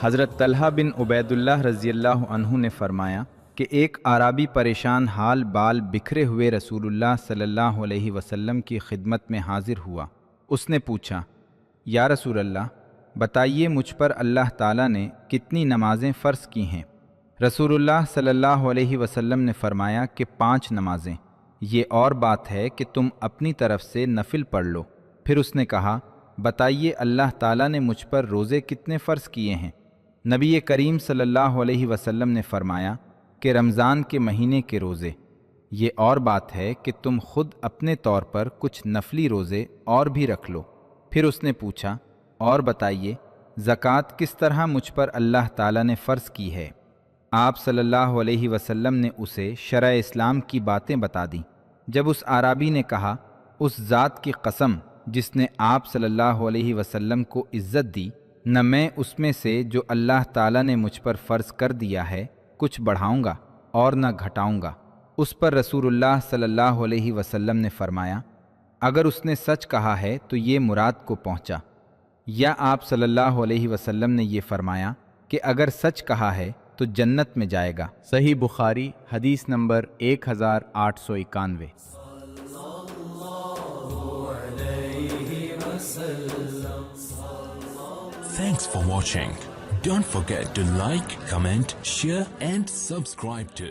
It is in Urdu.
حضرت طلحہ بن عبیداللہ رضی اللہ عنہ نے فرمایا کہ ایک اعرابی پریشان حال بال بکھرے ہوئے رسول اللہ صلی اللہ علیہ وسلم کی خدمت میں حاضر ہوا۔ اس نے پوچھا، یا رسول اللہ، بتائیے مجھ پر اللہ تعالیٰ نے کتنی نمازیں فرض کی ہیں؟ رسول اللہ صلی اللہ علیہ وسلم نے فرمایا کہ 5 نمازیں، یہ اور بات ہے کہ تم اپنی طرف سے نفل پڑھ لو۔ پھر اس نے کہا، بتائیے اللہ تعالیٰ نے مجھ پر روزے کتنے فرض کیے ہیں؟ نبی کریم صلی اللہ علیہ وسلم نے فرمایا کہ رمضان کے مہینے کے روزے، یہ اور بات ہے کہ تم خود اپنے طور پر کچھ نفلی روزے اور بھی رکھ لو۔ پھر اس نے پوچھا، اور بتائیے زکوٰۃ کس طرح مجھ پر اللہ تعالیٰ نے فرض کی ہے؟ آپ صلی اللہ علیہ وسلم نے اسے شرع اسلام کی باتیں بتا دیں۔ جب اس اعرابی نے کہا، اس ذات کی قسم جس نے آپ صلی اللہ علیہ وسلم کو عزت دی، نہ میں اس میں سے جو اللہ تعالیٰ نے مجھ پر فرض کر دیا ہے کچھ بڑھاؤں گا اور نہ گھٹاؤں گا، اس پر رسول اللہ صلی اللہ علیہ وسلم نے فرمایا، اگر اس نے سچ کہا ہے تو یہ مراد کو پہنچا۔ یا آپ صلی اللہ علیہ وسلم نے یہ فرمایا کہ اگر سچ کہا ہے تو جنت میں جائے گا۔ صحیح بخاری حدیث number 1891۔ Thanks for watching. Don't forget to like, comment, share and subscribe to